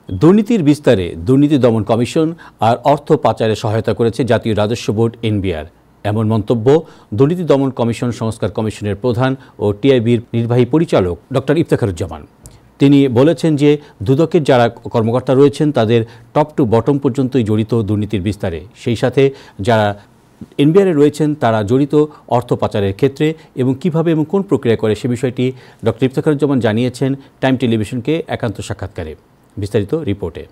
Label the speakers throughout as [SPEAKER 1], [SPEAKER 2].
[SPEAKER 1] দুর্নীতির বিস্তারে দুর্নীতি দমন কমিশন আর অর্থ পাচারে সহায়তা করেছে জাতীয় রাজস্ব বোর্ড এনবিআর। এমন মন্তব্য দুর্নীতি দমন কমিশন সংস্কার কমিশনের প্রধান ও টিআইবির নির্বাহী পরিচালক ডক্টর ইফতেখারুজ্জামান। তিনি বলেছেন যে দুদকের যারা কর্মকর্তা রয়েছেন তাদের টপ টু বটম পর্যন্তই জড়িত দুর্নীতির বিস্তারে, সেই সাথে যারা এনবিআরে রয়েছেন তারা জড়িত অর্থ পাচারের ক্ষেত্রে এবং কিভাবে এবং কোন প্রক্রিয়া করে সে বিষয়টি ডক্টর ইফতেখারুজ্জামান জানিয়েছেন টাইম টেলিভিশনকে একান্ত সাক্ষাৎকারে। বিস্তারিত রিপোর্টে।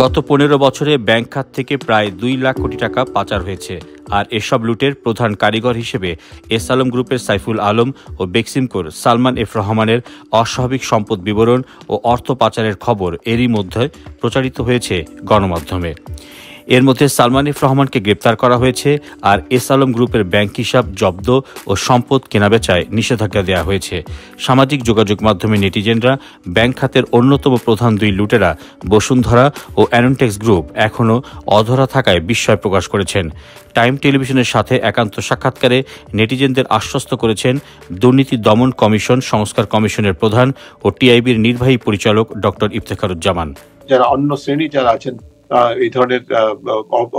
[SPEAKER 1] গত 15 বছরে ব্যাংক খাত থেকে প্রায় 2 লাখ কোটি টাকা পাচার হয়েছে। আর এসব লুটের প্রধান কারিগর হিসেবে এস আলম গ্রুপের সাইফুল আলম ও বেক্সিমকোর সালমান এফ রহমানের অস্বাভাবিক সম্পদ বিবরণ ও অর্থ পাচারের খবর এরই মধ্যে প্রচারিত হয়েছে গণমাধ্যমে। এর মধ্যে সালমান এফ রহমানকে গ্রেপ্তার করা হয়েছে, আর এস আলম গ্রুপের ব্যাংক হিসাব জব্দ ও সম্পদ কেনাবেচায় নিষেধাজ্ঞা দেওয়া হয়েছে। সামাজিক যোগাযোগ মাধ্যমে নেটিজেনরা ব্যাংক খাতের অন্যতম প্রধান 2 লুটেরা বসুন্ধরা ও অ্যানোনটেক্স গ্রুপ এখনও অধরা থাকায় বিস্ময় প্রকাশ করেছেন। টাইম টেলিভিশনের সাথে একান্ত সাক্ষাৎকারে নেটিজেনদের আশ্বস্ত করেছেন দুর্নীতি দমন কমিশন সংস্কার কমিশনের প্রধান ও টিআইবির নির্বাহী পরিচালক ডক্টর ইফতেখারুজ্জামান।
[SPEAKER 2] যারা অন্য শ্রেণী যারা আছেন এই ধরনের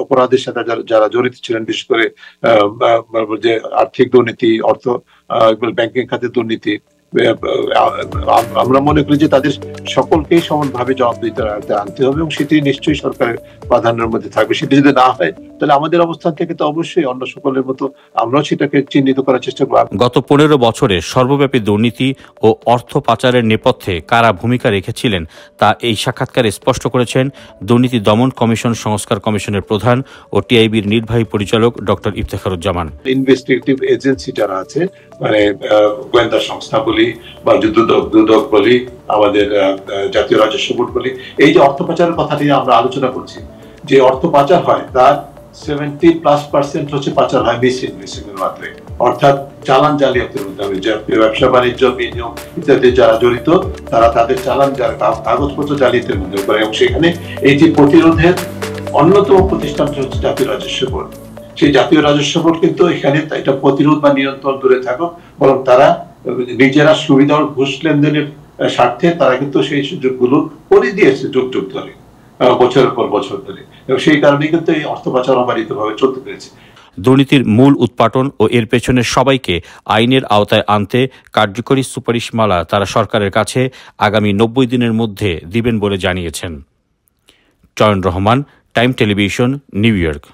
[SPEAKER 2] অপরাধের সাথে যারা জড়িত ছিলেন, বিশেষ করে যে আর্থিক দুর্নীতি, অর্থ ব্যাংকিং খাতে দুর্নীতি, আমরা মনে করি যে তাদের সকলকেই সমানভাবে জবাবদিহিতা আনতে হবে এবং সেটি নিশ্চয়ই সরকারের প্রাধান্যের মধ্যে থাকবে। সেটি যদি না হয় তাহলে আমাদের অবস্থান থেকে তো অবশ্যই অন্য সকলের মতো আমরাও সেটাকে চিহ্নিত করার চেষ্টা করব।
[SPEAKER 1] গত 15 বছরে সর্বব্যাপী দুর্নীতি ও অর্থ পাচারের নেপথ্যে কারা ভূমিকা রেখেছিলেন তা এই সাক্ষাৎকারে স্পষ্ট করেছেন দুর্নীতি দমন কমিশন সংস্কার কমিশনের প্রধান ও টিআইবির নির্বাহী পরিচালক ডক্টর ইফতেখারুজ্জামান।
[SPEAKER 2] ইনভেস্টিগেটিভ এজেন্সি যারা আছে, মানে গোয়েন্দা সংস্থা বলি বা দুদক বলি, আমাদের জাতীয় রাজস্ব বোর্ড বলি, এই যে অর্থ পাচারের কথাটি আমরা আলোচনা করছি, যে অর্থ পাচার হয় তার 70+% হচ্ছে পাচার হয় মিস ইনভেস্টমেন্টের মাধ্যমে, অর্থাৎ চালান জালিয়াতির মাধ্যমে। ব্যবসা বাণিজ্য বিনিয়োগ ইত্যাদি যারা জড়িত তারা তাদের চালান কাগজপত্র জালিয়াতির মাধ্যমে করে, এবং সেখানে এই যে প্রতিরোধের অন্যতম প্রতিষ্ঠানটি হচ্ছে জাতীয় রাজস্ব বোর্ড। সেই জাতীয় রাজস্ব বোর্ড কিন্তু এখানে এটা প্রতিরোধ বা নিয়ন্ত্রণ দূরে থাকুক, বরং তারা নিজেরা সুবিধা ঘুষ লেনদেনের স্বার্থে তারা কিন্তু সেই সুযোগগুলো করে দিয়েছে যুগ যুগ ধরে, বছরের পর বছর ধরে, এবং সেই কারণে কিন্তু এই অর্থ পাচার অবারিতভাবে চলতে পেরেছে।
[SPEAKER 1] দুর্নীতির মূল উৎপাটন ও এর পেছনে সবাইকে আইনের আওতায় আনতে কার্যকরী সুপারিশমালা তারা সরকারের কাছে আগামী 90 দিনের মধ্যে দিবেন বলে জানিয়েছেন। চয়ন Rahman, time television, new York.